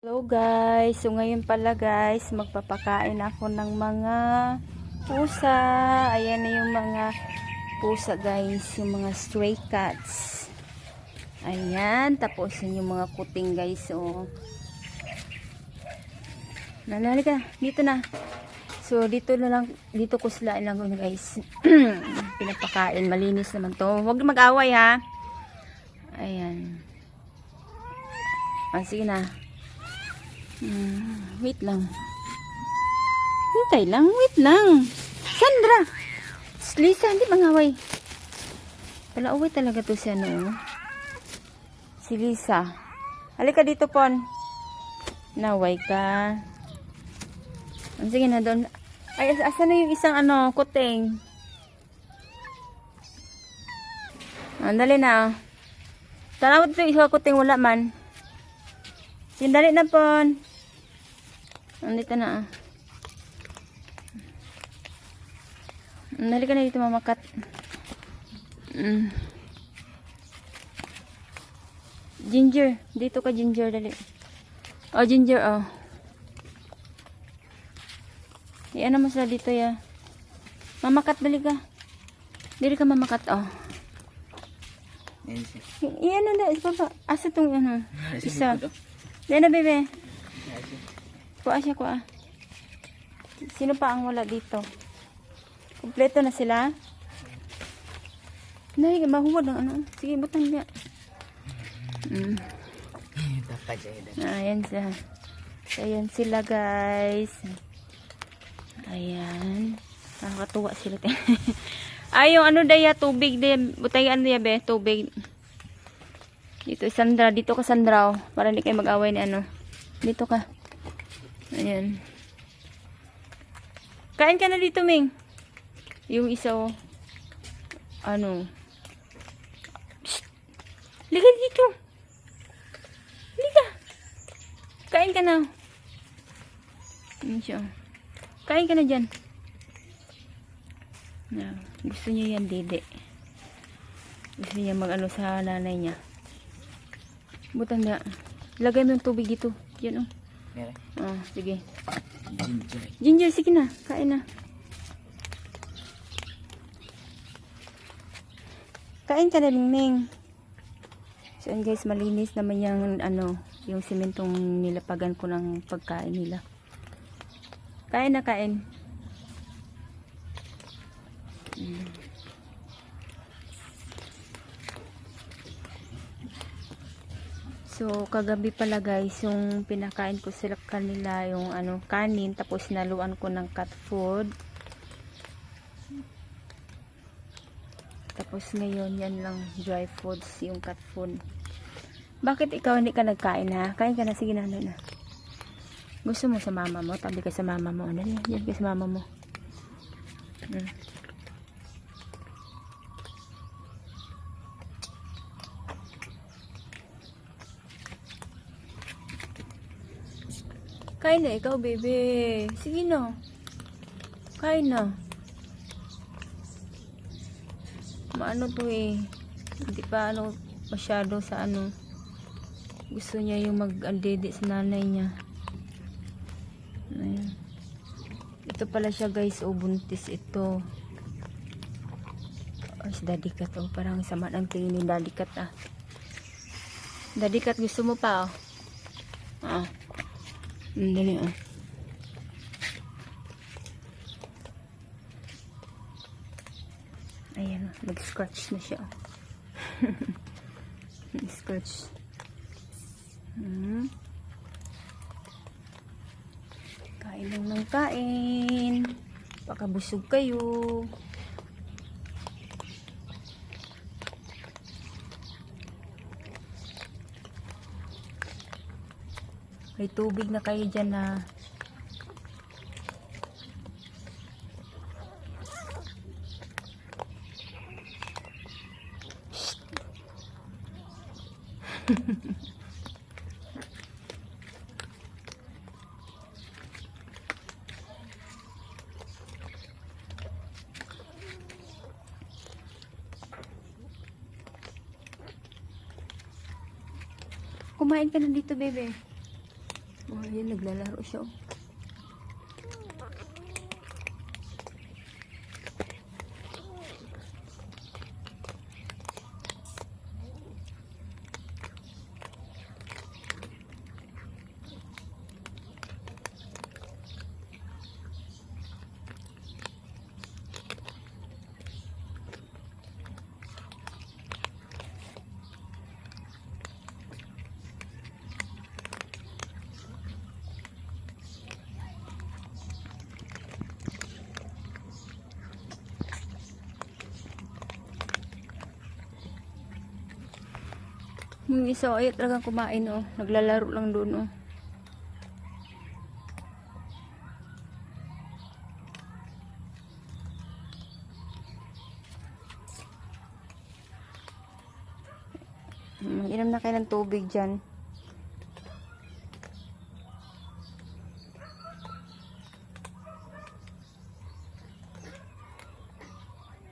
Hello guys, so ngayon pala guys, magpapakain ako ng mga pusa. Ayan na yung mga pusa guys, yung mga stray cats. Ayan, tapos yung mga kuting guys. So, nalali ka, dito na. So, dito na lang, dito ko sila lang guys. Pinapakain, malinis naman to. Huwag mag-away ha. Ayan. Sige na. Wait lang. Hintay lang, wait lang. Sandra! Lisa, hindi mangaway. Palaaway talaga to siya, no? Si Lisa. Halika dito, Pon. Naway ka. Sige na doon. Ay, asa na yung isang kuting? Andali na. Tanawad ito isang kuting, wala man. Sindali na, Pon. Andito na. Dali ka na dito mamakat. Ginger. Dito ka, Ginger. Dali. Oh, Ginger, oh. Iyan mo sila dito, ya. Mamakat, dali ka. Dali ka mamakat, oh. Iyan na, asa itong isa. Dali na, bebe. Kuha siya, kuha. Sino pa ang wala dito? Kompleto na sila? Dali, mahuwad ang Sige, butang niya. Ayan siya. Ayan sila, guys. Ayan. Nakakatuwa sila. Ay, yung daya, tubig. Butayan niya, be, tubig. Dito, Sandra. Dito ka, Sandra. Para hindi kayo mag-away ni Dito ka. Ayan. Kain ka na dito, Ming. Yung isa, oh. Shh. Liga dito. Liga. Kain ka na. Ayan siya. Kain ka na dyan. Gusto niya yan, Dede. Gusto niya mag-ano sa nanay niya. Butang niya. Lagay mo yung tubig dito. Yan, oh. Sige. Ginger, sige na. Kain na. Kain ka na, Ming. So, and guys, malinis naman yung, yung simentong nilapagan ko ng pagkain nila. Kain na, kain. So, kagabi pala guys, yung pinakain ko sila kanila, yung kanin, tapos naluan ko ng cat food. Tapos ngayon, yan lang, dry foods, yung cat food. Bakit ikaw hindi ka nagkain, ha? Kain ka na, sige na, na. Gusto mo sa mama mo? Tabi ka sa mama mo. Ano yan ka sa mama mo? Kain na ikaw, bebe. Sige na. Kain na. Maano to eh. Hindi pa masyado sa Gusto niya yung mag-andede sa nanay niya. Ayan. Ito pala siya guys. O buntis ito. Si Daddy Cat. Parang sama ng tingin ni Daddy Cat Daddy Cat, gusto mo pa dali Ayan, nag-scratch na siya. Nag-scratch. Kain lang ng kain. Baka busog kayo. May tubig na kayo dyan na. Kumain ka na dito, bebe. Oh, ayan, naglalaro siya. Oh. Yung isa, ayaw talagang kumain, oh. Naglalaro lang doon, oh. Inom na kayo ng tubig dyan.